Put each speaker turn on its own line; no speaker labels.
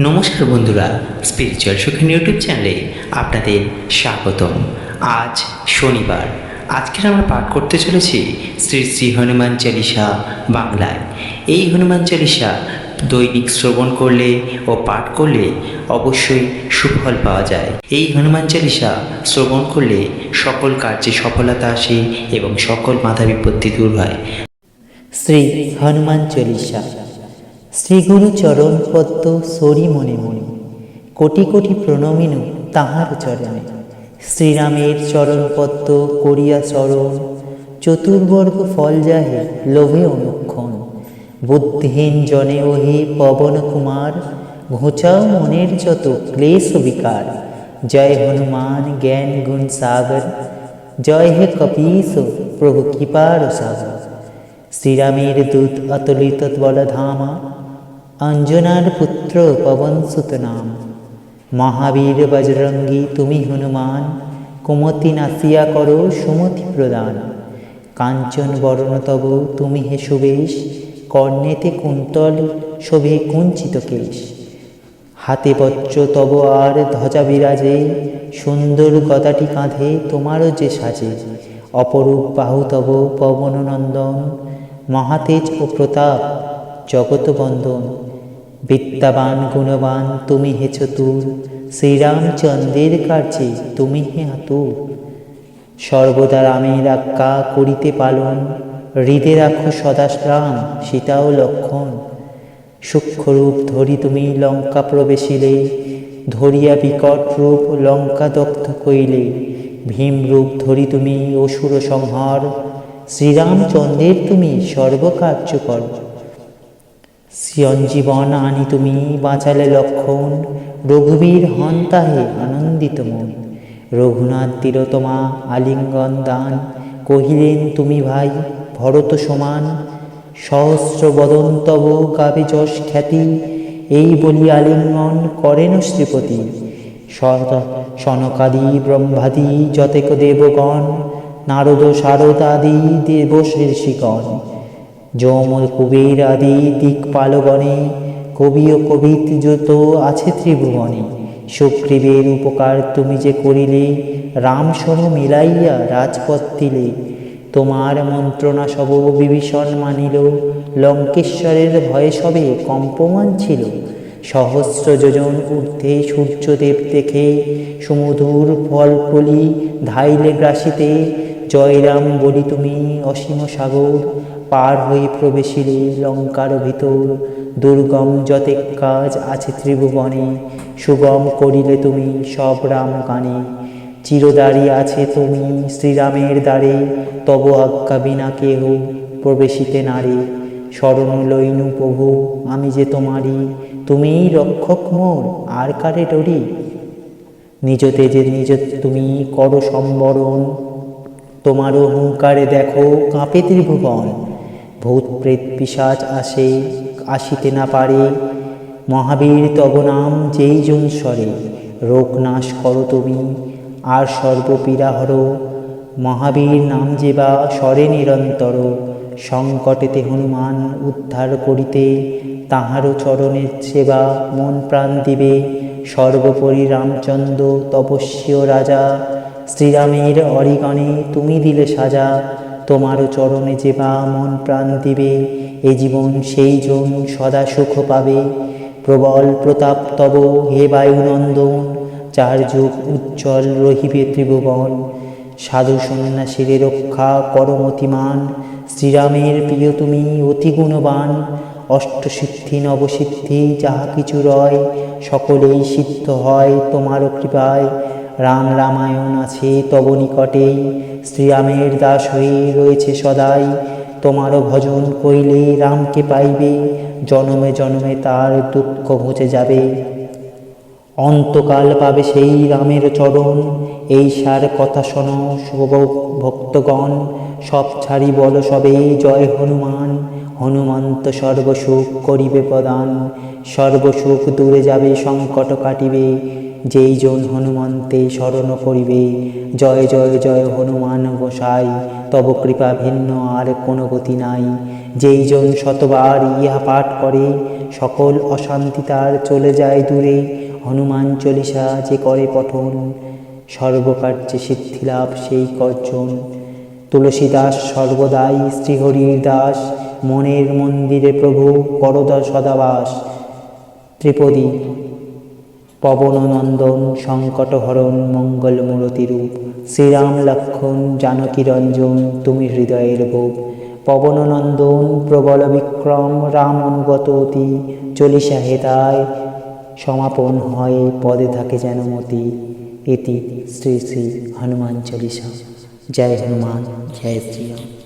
নমস্কার বন্ধুরা, spiritual সুখিন YouTube চ্যানেলে আপনাদের স্বাগতম। আজ শনিবার। আজকের আমরা পাঠ করতে চলেছি শ্রী শ্রী হনুমান চালিসা বাংলায়। এই হনুমান চালিসা দৈনিক শ্রবণ করলে ও পাঠ করলে অবশ্যই সুফল পাওয়া যায়। এই হনুমান চালিসা শ্রবণ করলে সকল কার্যে সফলতা আসে এবং সকল বাধা বিপত্তি দূর হয়।
শ্রী হনুমান চালিসা। শ্রী গুরু চরণ পদ্ম সরি মনে মনে, কোটি কোটি প্রণমিনু তাহার চরণে। শ্রীরামের চরণ পদ্ম করিয়া চরণ, চতুর্বর্গ ফল যাহে লোভে অনুক্ষণ। বুদ্ধিহীন জনে ওহে পবন কুমার, ঘোচাও মনের যত ক্লেশ বিকার। জয় হনুমান জ্ঞান গুণ সাগর, জয় হে কপীশ প্রভু কৃপার সাগর। শ্রীরামের দূত অতুলিত বলধামা, অঞ্জনার পুত্র পবনসুত নাম। মহাবীর বজরঙ্গী তুমি হনুমান, কুমতি নাসিয়া করো সুমতি প্রদান। কাঞ্চন বরণ তব তুমি হে সুবেশ, কর্ণেতে কুন্তল শোভে কুঞ্চিত কেশ। হাতে বজ্র তব আর ধ্বজা বিরাজে, সুন্দর গদাটি কাঁধে তোমারও যে সাজে। অপরূপ বাহু তব পবন নন্দন, মহাতেজ ও প্রতাপ জগত বন্দন। বিদ্যাবান গুণবান তুমি হে চতুর, শ্রীরামচন্দ্রের কার্যে তুমি হে আতুর। সর্বদা রামের আজ্ঞা করিতে পালন, হৃদে রাখো সদা রাম সীতা ও লক্ষণ। সূক্ষ্মরূপ ধরি তুমি লঙ্কা প্রবেশিলে, ধরিয়া বিকট রূপ লঙ্কা দগ্ধ কইলে। ভীমরূপ ধরি তুমি অসুর সংহার, শ্রীরামচন্দ্রের তুমি সর্বকার্য কর। সঞ্জীবন আনি তুমি বাঁচালে লক্ষণ, রঘুবীর হন তাহে আনন্দিত মন। রঘুনাথ তিলোত্তমা আলিঙ্গন দান, কহিলেন তুমি ভাই ভরত সমান। সহস্র বদন তব গাবে যশ খ্যাতি, এই বলি আলিঙ্গন করেন শ্রীপতি। সনকাদি ব্রহ্মাদি যতেক দেবগণ, নারদ শারদাদি দেব ঋষিগণ। যম কুবের আদি দিকপালগণে, কবি ও কবিত যত আছে ত্রিভুবনে। সুগ্রীবের উপকার তুমি যে করিলে, রামসহ মিলাইয়া রাজপথ দিলে। তোমার মন্ত্রণা সব বিভীষণ মানিল, লঙ্কেশ্বরের ভয়ে সবে কম্পমান ছিল। সহস্র যোজন ঊর্ধ্বে সূর্যদেব দেখে, সুমধুর ফল ফলি ধাইলে গ্রাসিতে। জয়রাম বলি তুমি অসীম সাগর, পার হয়ে প্রবেশিলে লঙ্কার ভিতর। দুর্গম যতেক কাজ আছে ত্রিভুবনে, সুগম করিলে তুমি সব রাম গানে। চিরদারি আছে তুমি শ্রীরামের দ্বারে, তব আজ্ঞা বিনা কেহ প্রবেশিতে নারে। শরণ লইনু প্রভু আমি যে তোমারি, তুমিই রক্ষক মোর আর কারে ডরি। নিজ তেজে নিজ তুমি করো সম্বরণ, তোমারও হুঙ্কারে দেখো কাঁপে ত্রিভুবন। ভূত প্রেত পিশাচ আসে আসিতে না পারে, মহাবীর তব নাম যেই জন স্বরে। রোগ নাশ করো তুমি আর সর্বপীড়া হরো, মহাবীর নাম যে বা স্বরে নিরন্তর। সংকটেতে হনুমান উদ্ধার করিতে, তাহারও চরণের সেবা মন প্রাণ দিবে। সর্বোপরি রামচন্দ্র তপস্বী রাজা, শ্রীরামের অরিগণে তুমি দিলে সাজা। তোমারও চরণে যে বা মন প্রাণ দিবে, এ জীবন সেই জন সদা সুখ পাবে। প্রবল প্রতাপ তব হে বায়ুনন্দন, চার যুগ উজ্জ্বল রহিবে ত্রিভুবন। সাধু সন্ন্যাসীর রক্ষা করমতিমান, শ্রীরামের প্রিয় তুমি অতি গুণবান। অষ্টসিদ্ধি নবসিদ্ধি যাহা কিছু রয়, সকলেই সিদ্ধ হয় তোমার কৃপায়। রাম রামায়ণ আছে তব নিকটেই, শ্রীরামের দাস হয়ে রয়েছে সদাই। তোমারও ভজন কইলে রামকে পাইবে, জনমে জনমে তার দুঃখ ঘুচে যাবে। অন্তকাল পাবে সেই রামের চরণ, এই সার কথা শোনো শুভ ভক্তগণ। সব ছাড়ি বল সবে জয় হনুমান, হনুমন্ত সর্বসুখ করিবে প্রদান। সর্বসুখ দূরে যাবে সংকট কাটিবে, যেই জন হনুমন্তে শরণ করিবে। জয় জয় জয় হনুমান গোসাই, তব কৃপা ভিন্ন আর কোনো গতি নাই। যেই জন শতবার ইহা পাঠ করে, সকল অশান্তি তার চলে যায় দূরে। হনুমান চল্লিশা যে করে পঠন, সর্বকার্যে সিদ্ধিলাভ সেই কর্জন। তুলসীদাস সর্বদাই শ্রীহরির দাস, মনের মন্দিরে প্রভু করদ সদাবাস। ত্রিপদী পবননন্দন সংকটহরণ মঙ্গলমূরতি রূপ, শ্রীরাম লক্ষ্মণ জানকী রঞ্জন তুমি হৃদয়ের গোপ। পবননন্দন প্রবল বিক্রম রাম অনুগত অতি, চলিসা হেতায় সমাপন হয় পদে থাকে যেন মতি। ইতি শ্রী শ্রী হনুমান চল্লিশা। জয় হনুমান, জয় শ্রীরাম।